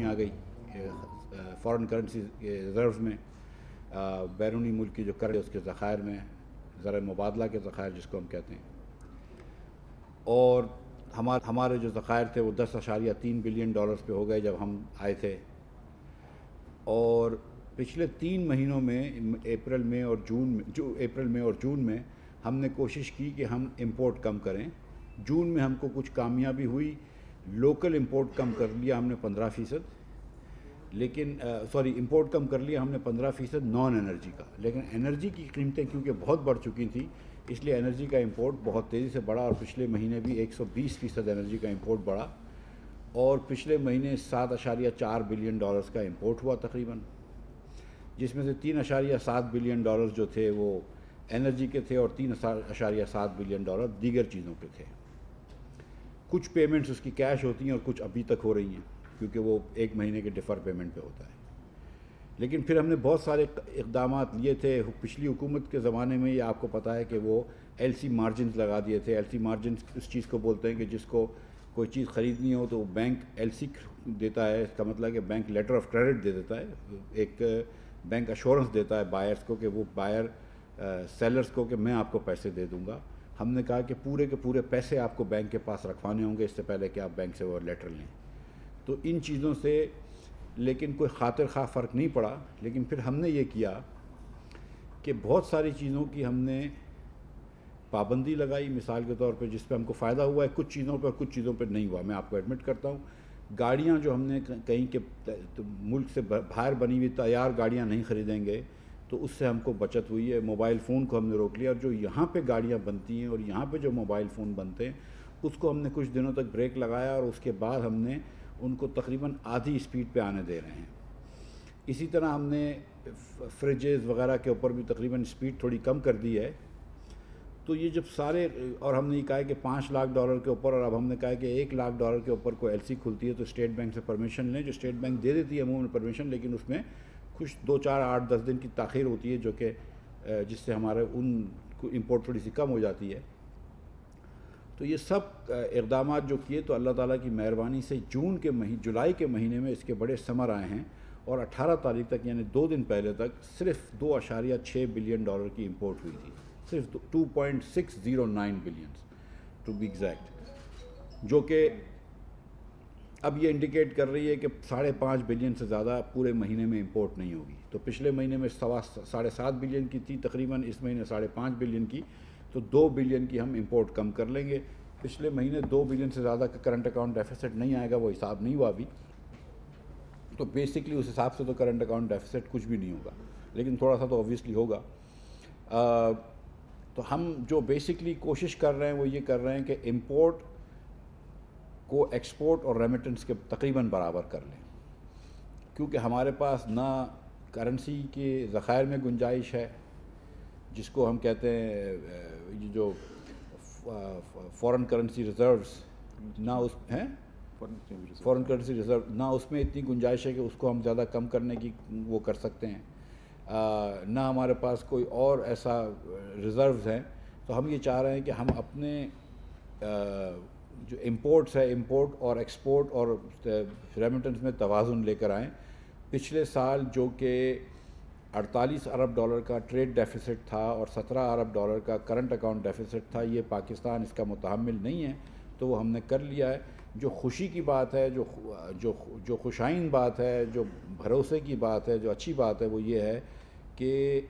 آ گئی foreign currency کے reserves میں، بیرونی ملک کی جو کرنسی اس کے ذخائر میں، زر مبادلہ کے ذخائر جس کو ہم کہتے ہیں، اور ہمارے جو ذخائر تھے وہ 10.3 بلین ڈالرز پہ ہو گئے جب ہم آئے تھے. اور پچھلے 3 مہینوں میں اپریل میں اور جون میں ہم نے کوشش کی کہ ہم امپورٹ کم کریں. جون میں ہم کو کچھ کامیابی ہوئی، لوکل امپورٹ کم کر لیا ہم نے 15%، لیکن امپورٹ کم کر لیا ہم نے 15% نان انرجی کا، لیکن انرجی کی قیمتیں کیونکہ بہت بڑھ چکی تھیں اس لیے انرجی کا امپورٹ بہت تیزی سے بڑھا، اور پچھلے مہینے بھی 120% انرجی کا امپورٹ بڑھا، اور پچھلے مہینے 7.4 بلین ڈالرز کا امپورٹ ہوا تقریباً، جس میں سے 3.7 بلین ڈالرز جو تھے وہ انرجی کے تھے اور 3.7 بلین ڈالر دیگر چیزوں کے تھے. کچھ پیمنٹس اس کی کیش ہوتی ہیں اور کچھ ابھی تک ہو رہی ہیں کیونکہ وہ 1 مہینے کے ڈیفر پیمنٹ پہ ہوتا ہے. لیکن پھر ہم نے بہت سارے اقدامات لیے تھے. پچھلی حکومت کے زمانے میں یہ آپ کو پتہ ہے کہ وہ ایل سی مارجنز لگا دیے تھے. ایل سی مارجنز اس چیز کو بولتے ہیں کہ جس کو کوئی چیز خریدنی ہو تو بینک ایل سی دیتا ہے، اس کا مطلب ہے کہ بینک لیٹر آف کریڈٹ دے دیتا ہے، ایک بینک ایشورنس دیتا ہے بائرس کو کہ وہ بائر سیلرز کو کہ میں آپ کو پیسے دے دوں گا. ہم نے کہا کہ پورے کے پورے پیسے آپ کو بینک کے پاس رکھوانے ہوں گے اس سے پہلے کہ آپ بینک سے وہ لیٹر لیں. تو ان چیزوں سے لیکن کوئی خاطر خواہ فرق نہیں پڑا. لیکن پھر ہم نے یہ کیا کہ بہت ساری چیزوں کی ہم نے پابندی لگائی. مثال کے طور پہ جس پہ ہم کو فائدہ ہوا ہے کچھ چیزوں پہ اور کچھ چیزوں پہ نہیں ہوا، میں آپ کو ایڈمٹ کرتا ہوں. گاڑیاں جو ہم نے کہیں کہ ملک سے باہر بنی ہوئی تیار گاڑیاں نہیں خریدیں گے تو اس سے ہم کو بچت ہوئی ہے. موبائل فون کو ہم نے روک لیا، اور جو یہاں پہ گاڑیاں بنتی ہیں اور یہاں پہ جو موبائل فون بنتے ہیں اس کو ہم نے کچھ دنوں تک بریک لگایا، اور اس کے بعد ہم نے ان کو تقریباً آدھی اسپیڈ پہ آنے دے رہے ہیں. اسی طرح ہم نے فریجز وغیرہ کے اوپر بھی تقریباً اسپیڈ تھوڑی کم کر دی ہے. تو یہ جب سارے، اور ہم نے یہ کہا کہ $5 لاکھ کے اوپر، اور اب ہم نے کہا کہ $1 لاکھ کے اوپر کوئی ایل سی کھلتی ہے تو اسٹیٹ بینک سے پرمیشن لیں، جو اسٹیٹ بینک دے دیتی ہے عموماً پرمیشن، لیکن اس میں کچھ 2 4 8 10 دن کی تاخیر ہوتی ہے جو کہ جس سے ہمارے ان کو امپورٹ تھوڑی سی کم ہو جاتی ہے. تو یہ سب اقدامات جو کیے تو اللہ تعالیٰ کی مہربانی سے جولائی کے مہینے میں اس کے بڑے ثمر آئے ہیں، اور 18 تاریخ تک یعنی 2 دن پہلے تک صرف 2.6 بلین ڈالر کی امپورٹ ہوئی تھی، صرف 2.609 بلینز ٹو بی ایگزیکٹ، جو کہ اب یہ انڈیکیٹ کر رہی ہے کہ 5.5 بلین سے زیادہ پورے مہینے میں امپورٹ نہیں ہوگی. تو پچھلے مہینے میں 7.5 بلین کی تھی تقریباً، اس مہینے 5.5 بلین کی، تو 2 بلین کی ہم امپورٹ کم کر لیں گے. پچھلے مہینے 2 بلین سے زیادہ کا کرنٹ اکاؤنٹ ڈیفیسٹ نہیں آئے گا، وہ حساب نہیں ہوا ابھی. تو بیسکلی اس حساب سے تو کرنٹ اکاؤنٹ ڈیفیسٹ کچھ بھی نہیں ہوگا، لیکن تھوڑا سا تو اوبویسلی ہوگا. تو ہم جو بیسکلی کوشش کر رہے ہیں وہ یہ کر رہے ہیں کہ امپورٹ کو ایکسپورٹ اور ریمیٹنس کے تقریباً برابر کر لیں، کیونکہ ہمارے پاس نہ کرنسی کے ذخائر میں گنجائش ہے جس کو ہم کہتے ہیں جو فورن کرنسی ریزروز، نہ اس ہیں فورن کرنسی ریزرو، نہ اس میں اتنی گنجائش ہے کہ اس کو ہم زیادہ کم کرنے کی وہ کر سکتے ہیں، نہ ہمارے پاس کوئی اور ایسا ریزروز ہیں. تو ہم یہ چاہ رہے ہیں کہ ہم اپنے جو امپورٹس ہے، امپورٹ اور ایکسپورٹ اور ریمیٹنس میں توازن لے کر آئیں. پچھلے سال جو کہ $48 ارب کا ٹریڈ ڈیفیسٹ تھا اور $17 ارب کا کرنٹ اکاؤنٹ ڈیفیسٹ تھا، یہ پاکستان اس کا متحمل نہیں ہے، تو وہ ہم نے کر لیا ہے. جو خوشی کی بات ہے، جو خوشائن بات ہے، جو بھروسے کی بات ہے، جو اچھی بات ہے، وہ یہ ہے کہ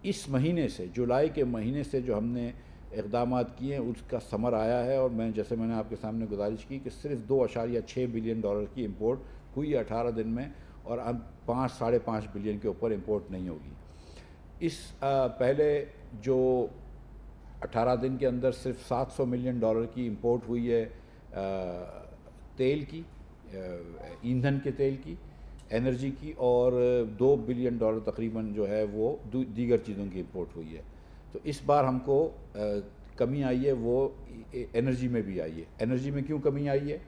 اس مہینے سے، جولائی کے مہینے سے جو ہم نے اقدامات کیے ہیں اس کا ثمر آیا ہے. اور جیسے میں نے آپ کے سامنے گزارش کی کہ صرف 2.6 بلین ڈالر کی امپورٹ ہوئی 18 دن میں، اور اب 5.5 بلین کے اوپر امپورٹ نہیں ہوگی. اس پہلے جو 18 دن کے اندر صرف $700 ملین کی امپورٹ ہوئی ہے تیل کی، ایندھن کے تیل کی، انرجی کی، اور $2 بلین تقریباً جو ہے وہ دیگر چیزوں کی امپورٹ ہوئی ہے. تو اس بار ہم کو کمی آئی ہے، وہ انرجی میں بھی آئی ہے. انرجی میں کیوں کمی آئی ہے؟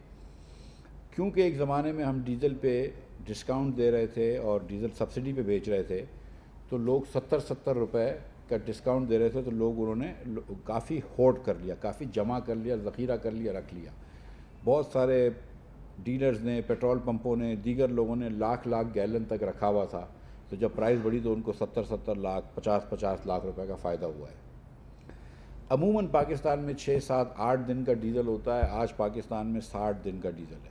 کیونکہ ایک زمانے میں ہم ڈیزل پہ ڈسکاؤنٹ دے رہے تھے اور ڈیزل سبسڈی پہ بیچ رہے تھے، تو لوگ 70 روپے کا ڈسکاؤنٹ دے رہے تھے، تو انہوں نے کافی ہولڈ کر لیا، کافی جمع کر لیا، ذخیرہ کر لیا، رکھ لیا. بہت سارے ڈیلرز نے، پیٹرول پمپوں نے، دیگر لوگوں نے لاکھ گیلن تک رکھا ہوا تھا، تو جب پرائز بڑھی تو ان کو 70 لاکھ 50 لاکھ روپے کا فائدہ ہوا ہے۔ عموماً پاکستان میں 6 7 8 دن کا ڈیزل ہوتا ہے، آج پاکستان میں 60 دن کا ڈیزل ہے۔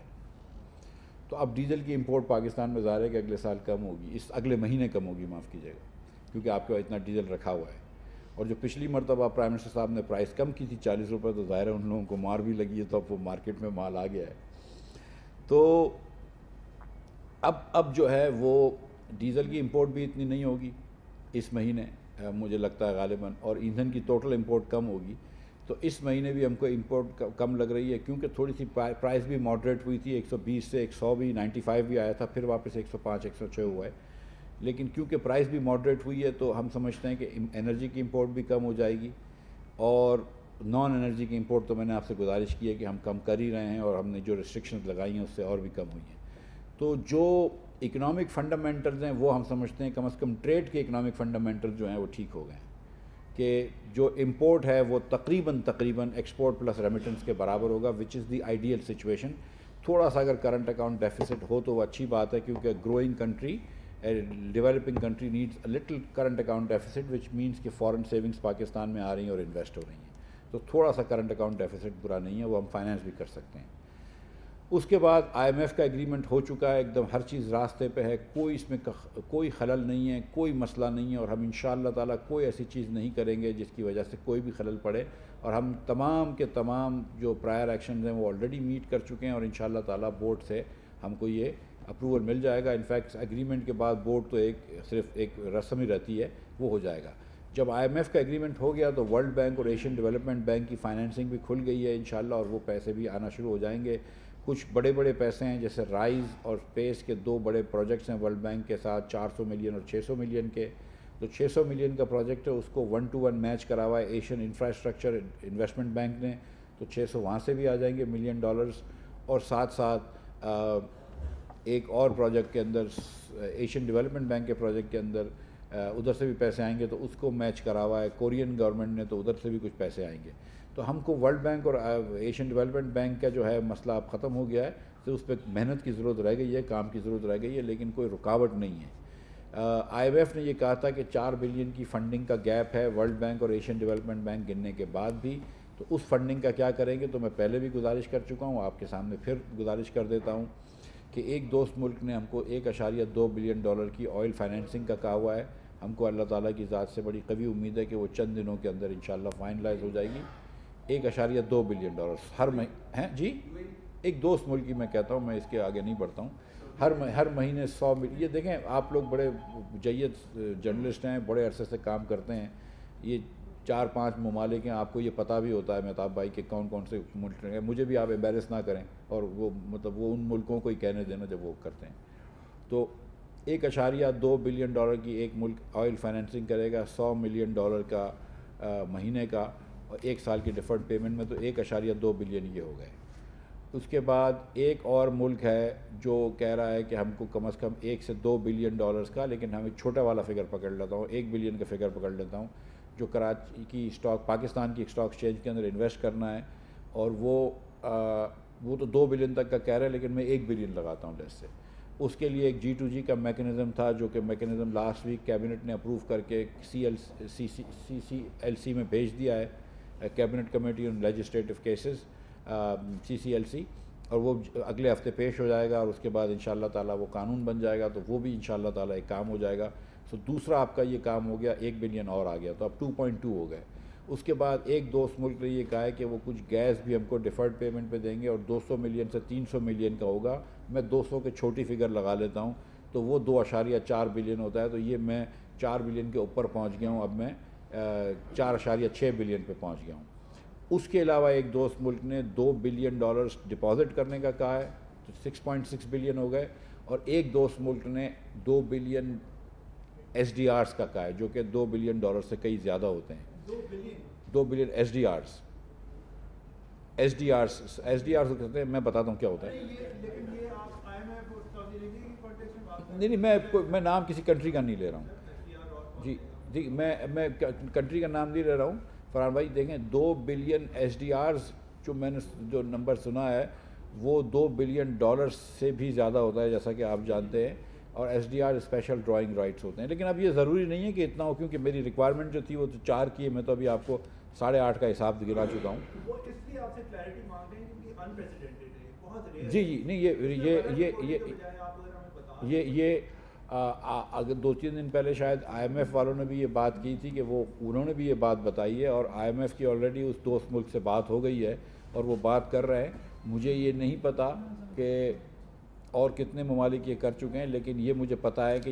تو اب ڈیزل کی امپورٹ پاکستان میں ظاہر ہے کہ اگلے سال کم ہوگی، اس اگلے مہینے کم ہوگی، معاف کیجیے گا، کیونکہ آپ کے پاس اتنا ڈیزل رکھا ہوا ہے۔ اور جو پچھلی مرتبہ پرائم منسٹر صاحب نے پرائز کم کی تھی 40 روپے، تو ظاہر ہے ان لوگوں کو مار بھی لگی ہے، تو اب وہ مارکیٹ میں مال آ گیا ہے۔ تو اب جو ہے وہ ڈیزل کی امپورٹ بھی اتنی نہیں ہوگی اس مہینے، مجھے لگتا ہے غالباً، اور ایندھن کی ٹوٹل امپورٹ کم ہوگی، تو اس مہینے بھی ہم کو امپورٹ کم لگ رہی ہے، کیونکہ تھوڑی سی پرائز بھی ماڈریٹ ہوئی تھی، 120 سے 100 بھی، 95 بھی آیا تھا، پھر واپس 105 106 ہوا ہے۔ لیکن کیونکہ پرائز بھی ماڈریٹ ہوئی ہے تو ہم سمجھتے ہیں کہ انرجی کی امپورٹ بھی کم ہو جائے گی، اور نان انرجی کی امپورٹ تو میں نے آپ سے گزارش کی ہے کہ ہم کم کر ہی رہے ہیں، اور ہم نے جو ریسٹرکشنز لگائی ہیں اس سے اور بھی کم ہوئی ہیں۔ تو جو اکنامک فنڈامنٹلز ہیں وہ ہم سمجھتے ہیں کم از کم ٹریڈ کے اکنامک فنڈامنٹل جو ہیں وہ ٹھیک ہو گئے ہیں، کہ جو امپورٹ ہے وہ تقریباً ایکسپورٹ پلس ریمیٹنس کے برابر ہوگا، وچ از دی آئیڈیل سچویشن۔ تھوڑا سا اگر کرنٹ اکاؤنٹ ڈیفیسٹ ہو تو وہ اچھی بات ہے، کیونکہ growing country, developing country needs a little current account deficit, which means کہ فارن سیونگز پاکستان میں آ رہی ہیں اور انویسٹ ہو رہی ہیں، تو تھوڑا سا کرنٹ اکاؤنٹ ڈیفیسٹ برا نہیں ہے، وہ ہم فائنینس بھی کر سکتے ہیں۔ اس کے بعد IMF کا ایگریمنٹ ہو چکا ہے، ایک دم ہر چیز راستے پہ ہے، کوئی اس میں کوئی خلل نہیں ہے، کوئی مسئلہ نہیں ہے، اور ہم انشاءاللہ تعالیٰ کوئی ایسی چیز نہیں کریں گے جس کی وجہ سے کوئی بھی خلل پڑے، اور ہم تمام کے تمام جو پرائر ایکشنز ہیں وہ آلریڈی میٹ کر چکے ہیں، اور انشاءاللہ تعالیٰ بورڈ سے ہم کو یہ اپروول مل جائے گا۔ انفیکٹ ایگریمنٹ کے بعد بورڈ تو صرف ایک رسم ہی رہتی ہے، وہ ہو جائے گا۔ جب IMF کا ایگریمنٹ ہو گیا تو ورلڈ بینک اور ایشین ڈیولپمنٹ بینک کی فائنینسنگ بھی کھل گئی ہے انشاءاللہ، اور وہ پیسے بھی آنا شروع ہو جائیں گے۔ کچھ بڑے پیسے ہیں، جیسے رائز اور اسپیس کے 2 بڑے پروجیکٹس ہیں ورلڈ بینک کے ساتھ، 400 ملین اور 600 ملین کے۔ تو 600 ملین کا پروجیکٹ ہے، اس کو 1 to 1 میچ کرا ہوا ہے ایشین انفراسٹرکچر انویسٹمنٹ بینک نے، تو 600 وہاں سے بھی آ جائیں گے ملین ڈالرز، اور ساتھ ایک اور پروجیکٹ کے اندر، ایشین ڈیولپمنٹ بینک کے پروجیکٹ کے اندر ادھر سے بھی پیسے آئیں گے، تو اس کو میچ کرا ہوا ہے کورین گورنمنٹ نے، تو ادھر سے بھی کچھ پیسے آئیں گے۔ تو ہم کو ورلڈ بینک اور ایشین ڈیولپمنٹ بینک کا جو ہے مسئلہ اب ختم ہو گیا ہے، تو اس پہ محنت کی ضرورت رہ گئی ہے، کام کی ضرورت رہ گئی ہے، لیکن کوئی رکاوٹ نہیں ہے۔ IMF نے یہ کہا تھا کہ 4 بلین کی فنڈنگ کا گیپ ہے ورلڈ بینک اور ایشین ڈیولپمنٹ بینک گننے کے بعد بھی، تو اس فنڈنگ کا کیا کریں گے، تو میں پہلے بھی گزارش کر چکا ہوں، آپ کے سامنے پھر گزارش کر دیتا ہوں کہ ایک دوست ملک نے ہم کو 1.2 بلین ڈالر کی آئل فائنینسنگ کا کہا ہوا ہے۔ ہم کو اللہ تعالیٰ کی ذات سے بڑی قوی امید ہے کہ وہ چند دنوں کے اندر انشاءاللہ فائنلائز ہو جائے گی۔ 1.2 بلین ڈالر ہر مہینے ہیں جی، ایک دوست ملک کی میں کہتا ہوں، میں اس کے آگے نہیں بڑھتا ہوں، ہر مہینے 100 ملین۔ یہ دیکھیں آپ لوگ بڑے جید جرنلسٹ ہیں، بڑے عرصے سے کام کرتے ہیں، یہ 4 5 ممالک ہیں، آپ کو یہ پتہ بھی ہوتا ہے مہتاب بھائی کہ کون کون سے ملک ہیں، مجھے بھی آپ ایمبیرس نہ کریں، اور وہ وہ ان ملکوں کو ہی کہنے دینا جب وہ کرتے ہیں۔ تو 1.2 بلین ڈالر کی ایک ملک آئل فائنینسنگ کرے گا، 100 ملین ڈالر کا مہینے کا، اور 1 سال کی ڈیفرڈ پیمنٹ میں، تو 1.2 بلین یہ ہو گئے۔ اس کے بعد ایک اور ملک ہے جو کہہ رہا ہے کہ ہم کو کم از کم 1 سے 2 بلین ڈالرز کا، لیکن ہم ایک چھوٹا والا فگر پکڑ لیتا ہوں، 1 بلین کا فگر پکڑ لیتا ہوں، جو کراچی کی اسٹاک، پاکستان کی اسٹاک ایکسچینج کے اندر انویسٹ کرنا ہے، اور وہ تو 2 بلین تک کا کہہ رہے ہیں، لیکن میں 1 بلین لگاتا ہوں لیس سے۔ اس کے لیے ایک G2G کا میکنزم تھا، جو کہ میکنزم لاسٹ ویک کیبنٹ نے اپروو کر کے CCLC میں بھیج دیا ہے، cabinet committee on legislative cases, CCLC، اور وہ اگلے ہفتے پیش ہو جائے گا، اور اس کے بعد انشاءاللہ تعالیٰ وہ قانون بن جائے گا، تو وہ بھی انشاءاللہ تعالیٰ ایک کام ہو جائے گا۔ سو دوسرا آپ کا یہ کام ہو گیا، 1 بلین اور آ گیا، تو اب 2.2 ہو گئے۔ اس کے بعد ایک دوست ملک نے یہ کہا ہے کہ وہ کچھ گیس بھی ہم کو ڈیفرڈ پیمنٹ پہ دیں گے، اور 200 ملین سے 300 ملین کا ہوگا، میں 200 کے چھوٹی فگر لگا لیتا ہوں، تو وہ 2.4 بلین ہوتا ہے، تو یہ میں 4 بلین کے اوپر پہنچ گیا ہوں، اب میں 4.6 بلین پہ پہنچ گیا ہوں۔ اس کے علاوہ ایک دوست ملک نے 2 بلین ڈالرز ڈپازٹ کرنے کا کہا ہے، تو 6.6 بلین ہو گئے، اور ایک دوست ملک نے 2 بلین SDRs کا کہا ہے، جو کہ 2 بلین ڈالر سے کئی زیادہ ہوتے ہیں۔ 2 بلین SDRs کو کہتے ہیں، میں بتاتا ہوں کیا ہوتا ہے۔ نہیں، میں نام کسی کنٹری کا نہیں لے رہا ہوں جی، میں کنٹری کا نام نہیں لے رہا ہوں فرحان بھائی۔ دیکھیں 2 بلین SDRs جو میں نے جو نمبر سنا ہے، وہ $2 بلین سے بھی زیادہ ہوتا ہے جیسا کہ آپ جانتے ہیں، اور S D R special drawing rights ہوتے ہیں. لیکن اب یہ ضروری نہیں ہے کہ اتنا ہو، کیونکہ میری ریکوائرمنٹ جو تھی وہ تو 4 کی ہے. میں تو ابھی آپ کو 8.5 کا حساب گرا چکا ہوں. وہ اس لیے آپ سے کلیئرٹی مانگ رہے ہیں کیونکہ انپریسیڈنٹڈ ہے، بہت ریئر ہے. جی نہیں یہ اگر 2-3 دن پہلے شاید آئی ایم ایف والوں نے بھی یہ بات کی تھی کہ وہ انہوں نے بھی یہ بات بتائی ہے، اور آئی ایم ایف کی آلریڈی اس دوست ملک سے بات ہو گئی ہے اور وہ بات کر رہے ہیں. مجھے یہ نہیں پتا کہ اور کتنے ممالک یہ کر چکے ہیں، لیکن یہ مجھے پتہ ہے کہ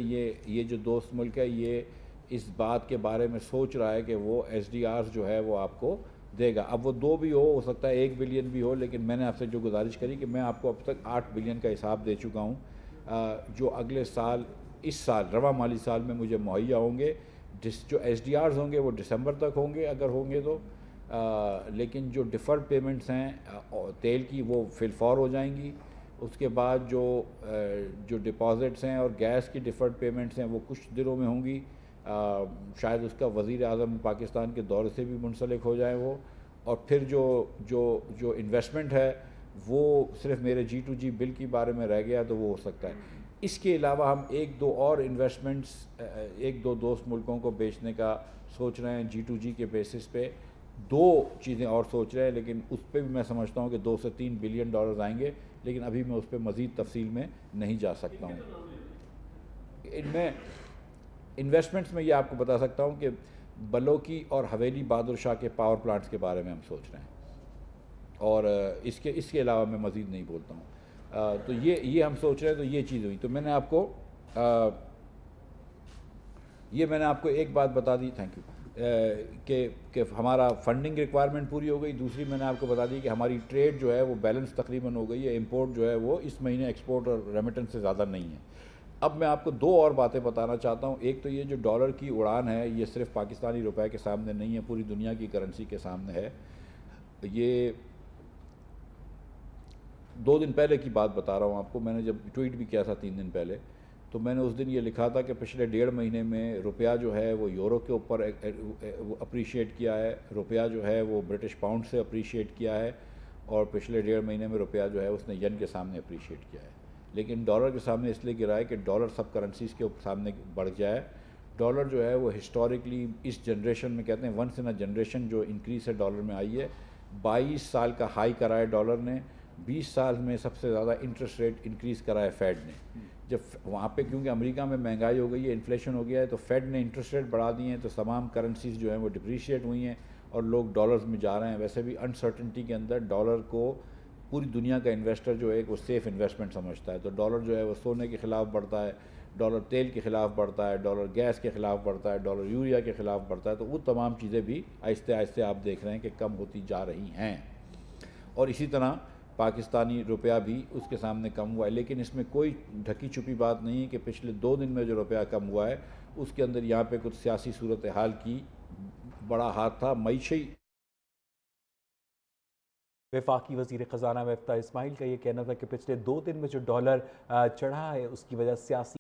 یہ جو دوست ملک ہے یہ اس بات کے بارے میں سوچ رہا ہے کہ وہ ایس ڈی آرز جو ہے وہ آپ کو دے گا. اب وہ 2 بھی ہو سکتا ہے 1 بلین بھی ہو، لیکن میں نے آپ سے جو گزارش کری کہ میں آپ کو اب تک 8 بلین کا حساب دے چکا ہوں، جو اگلے سال اس سال رواں مالی سال میں مجھے مہیا ہوں گے. جو ایس ڈی آرز ہوں گے وہ دسمبر تک ہوں گے اگر ہوں گے تو، لیکن جو ڈیفرڈ پیمنٹس ہیں تیل کی وہ فی الفور ہو جائیں گی. اس کے بعد جو ڈپازٹس ہیں اور گیس کی ڈیفرڈ پیمنٹس ہیں وہ کچھ دنوں میں ہوں گی. شاید اس کا وزیر اعظم پاکستان کے دورے سے بھی منسلک ہو جائیں وہ. اور پھر جو انویسٹمنٹ ہے وہ صرف میرے G2G بل کے بارے میں رہ گیا تو وہ ہو سکتا ہے. اس کے علاوہ ہم 1-2 اور انویسٹمنٹس 1-2 دوست ملکوں کو بیچنے کا سوچ رہے ہیں G2G کے بیسس پہ. 2 چیزیں اور سوچ رہے ہیں، لیکن اس پہ بھی میں سمجھتا ہوں کہ $2 سے $3 بلین آئیں گے، لیکن ابھی میں اس پہ مزید تفصیل میں نہیں جا سکتا ہوں. ان میں انویسٹمنٹس میں یہ آپ کو بتا سکتا ہوں کہ بلوکی اور حویلی بہادر شاہ کے پاور پلانٹس کے بارے میں ہم سوچ رہے ہیں، اور اس کے علاوہ میں مزید نہیں بولتا ہوں. تو یہ ہم سوچ رہے ہیں. تو یہ چیز ہوئی. تو میں نے آپ کو ایک بات بتا دی، تھینک یو، کہ ہمارا فنڈنگ ریکوائرمنٹ پوری ہو گئی. دوسری میں نے آپ کو بتا دی کہ ہماری ٹریڈ جو ہے وہ بیلنس تقریباً ہو گئی ہے. امپورٹ جو ہے وہ اس مہینے ایکسپورٹ اور ریمیٹنس سے زیادہ نہیں ہے. اب میں آپ کو 2 اور باتیں بتانا چاہتا ہوں. ایک تو یہ جو ڈالر کی اڑان ہے یہ صرف پاکستانی روپے کے سامنے نہیں ہے، پوری دنیا کی کرنسی کے سامنے ہے. یہ 2 دن پہلے کی بات بتا رہا ہوں آپ کو. میں نے جب ٹویٹ بھی کیا تھا 3 دن پہلے، تو میں نے اس دن یہ لکھا تھا کہ پچھلے 1.5 مہینے میں روپیہ جو ہے وہ یورو کے اوپر اپریشیٹ کیا ہے، روپیہ جو ہے وہ برٹش پاؤنڈ سے اپریشیٹ کیا ہے، اور پچھلے 1.5 مہینے میں روپیہ جو ہے اس نے ین کے سامنے اپریشیٹ کیا ہے. لیکن ڈالر کے سامنے اس لیے گرا ہے کہ ڈالر سب کرنسیز کے سامنے بڑھ جائے. ڈالر جو ہے وہ ہسٹوریکلی اس جنریشن میں کہتے ہیں ونس ان اے جنریشن جو انکریز ہے ڈالر میں آئی ہے. 22 سال کا ہائی کرا ہے ڈالر نے. 20 سال میں سب سے زیادہ انٹرسٹ ریٹ انکریز کرا ہے فیڈ نے. جب وہاں پہ کیونکہ امریکہ میں مہنگائی ہو گئی ہے، انفلیشن ہو گیا ہے، تو فیڈ نے انٹرسٹ ریٹ بڑھا دیے ہیں، تو تمام کرنسیز جو ہیں وہ ڈپریشیٹ ہوئی ہیں اور لوگ ڈالرز میں جا رہے ہیں. ویسے بھی انسرٹنٹی کے اندر ڈالر کو پوری دنیا کا انویسٹر جو ہے وہ سیف انویسٹمنٹ سمجھتا ہے. تو ڈالر جو ہے وہ سونے کے خلاف بڑھتا ہے، ڈالر تیل کے خلاف بڑھتا ہے، ڈالر گیس کے خلاف بڑھتا ہے، ڈالر یوریا کے خلاف بڑھتا ہے. تو وہ تمام چیزیں بھی آہستہ آہستہ آپ دیکھ رہے ہیں کہ کم ہوتی جا رہی ہیں. اور اسی طرح پاکستانی روپیہ بھی اس کے سامنے کم ہوا ہے. لیکن اس میں کوئی ڈھکی چھپی بات نہیں ہے کہ پچھلے 2 دن میں جو روپیہ کم ہوا ہے اس کے اندر یہاں پہ کچھ سیاسی صورتحال کی بڑا ہاتھ تھا. معیشی وفاقی وزیر خزانہ مفتاح اسماعیل کا یہ کہنا تھا کہ پچھلے 2 دن میں جو ڈالر چڑھا ہے اس کی وجہ سیاسی